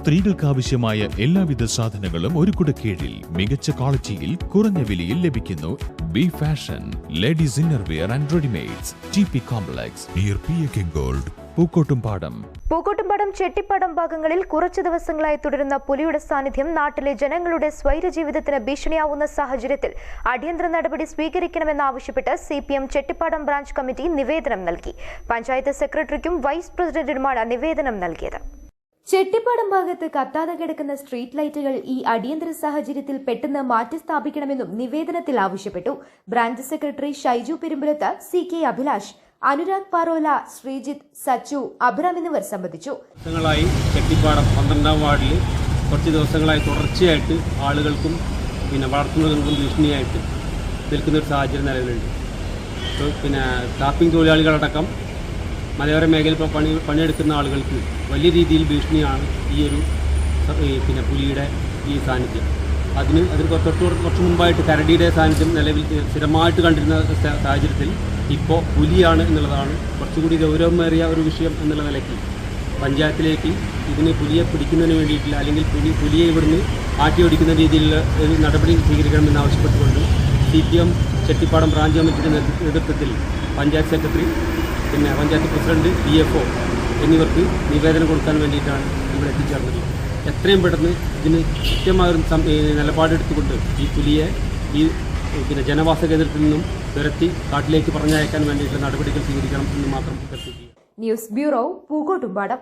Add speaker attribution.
Speaker 1: സ്ത്രീകൾക്കാവശ്യമായ എല്ലാവിധ സാധനങ്ങളും ഒരു കുടക്കീഴിൽ മികച്ച ക്വാളിറ്റിയിൽ കുറഞ്ഞ വിലയിൽ ലഭിക്കുന്നു. B fashion, ladies innerwear and readymades, TP complex near PK gold, Pookkottumpadam.
Speaker 2: Chettippadam ഭാഗങ്ങളിൽ കുറച്ചു ദിവസങ്ങളായി തുടരുന്ന പുലിയുടെ സാന്നിധ്യം നാട്ടിലെ ജനങ്ങളുടെ സ്വൈരജീവിതത്തിന് ഭീഷണിയാവുന്ന സാഹചര്യത്തിൽ അടിയന്തര നടപടി സ്വീകരിക്കണമെന്നാവശ്യപ്പെട്ട് CPM ചെട്ടിപ്പാടം ബ്രാഞ്ച് കമ്മിറ്റി നിവേദനം നൽകി. പഞ്ചായത്ത് സെക്രട്ടറിക്കും വൈസ് പ്രസിഡന്റിനുമാണ് നിവേദനം നൽകിയത്. ചെട്ടിപ്പാടം ഭാഗത്ത് കത്താതെ കിടക്കുന്ന സ്ട്രീറ്റ് ലൈറ്റുകൾ ഈ അടിയന്തര സാഹചര്യത്തിൽ പെട്ടെന്ന് മാറ്റിസ്ഥാപിക്കണമെന്നും നിവേദനത്തിൽ ആവശ്യപ്പെട്ടു. Branch secretary Shaiju Perumbalath, CK Abhilash, Anurag Parola, Sreejith, Sachu, Abram എന്നിവർ സംബന്ധിച്ചു.
Speaker 3: ചെട്ടിപ്പാടം 12ാം വാർഡിൽ കുറച്ച് ദിവസങ്ങളായി തുടർച്ചയായിട്ട് ആളുകൾക്കും വളർത്തുന്നവർക്കും ഭീഷണിയായിട്ട് നിൽക്കുന്ന ഒരു സാഹചര്യം നിലവിലുണ്ട്. ടാപ്പിംഗ് തൊഴിലാളികളടക്കം മലയോര മേഖലയിൽ പണിയെടുക്കുന്ന ആളുകൾക്ക് വലിയ രീതിയിൽ ഭീഷണിയാണ് ഈ ഒരു പുലിയുടെ ഈ സാന്നിധ്യം. അതിന് കുറച്ച് മുമ്പായിട്ട് കരടിയുടെ സാന്നിധ്യം നിലവിൽ സ്ഥിരമായിട്ട് കണ്ടിരുന്ന സാഹചര്യത്തിൽ ഇപ്പോൾ പുലിയാണ് എന്നുള്ളതാണ് കുറച്ചുകൂടി ഗൗരവമേറിയ ഒരു വിഷയം എന്നുള്ള നിലയ്ക്ക് പഞ്ചായത്തിലേക്ക് ഇതിന് പുലിയെ പിടിക്കുന്നതിന് വേണ്ടിയിട്ടില്ല, അല്ലെങ്കിൽ പുലിയെ ഇവിടുന്ന് ആട്ടിയോടിക്കുന്ന രീതിയിലുള്ള ഒരു നടപടി സ്വീകരിക്കണമെന്ന് ആവശ്യപ്പെട്ടുകൊണ്ട് CPM ചെട്ടിപ്പാടം ബ്രാഞ്ച് കമ്മിറ്റിയുടെ നേതൃത്വത്തിൽ panchayat secretary, panchayat president, DFO എന്നിവർക്ക് നിവേദനം കൊടുക്കാൻ വേണ്ടിയിട്ടാണ് ഇവിടെ എത്തിച്ചേർന്നത്. എത്രയും പെട്ടെന്ന് ഇതിന് കൃത്യമായൊരു നിലപാടെടുത്തുകൊണ്ട് ഈ പുലിയെ ഈ ജനവാസ കേന്ദ്രത്തിൽ നിന്നും തുരത്തി കാട്ടിലേക്ക് പറഞ്ഞയക്കാൻ വേണ്ടിയിട്ടുള്ള നടപടികൾ സ്വീകരിക്കണം എന്ന് മാത്രം അഭ്യർത്ഥിക്കുന്നു.
Speaker 2: News bureau, Pookkottumpadam.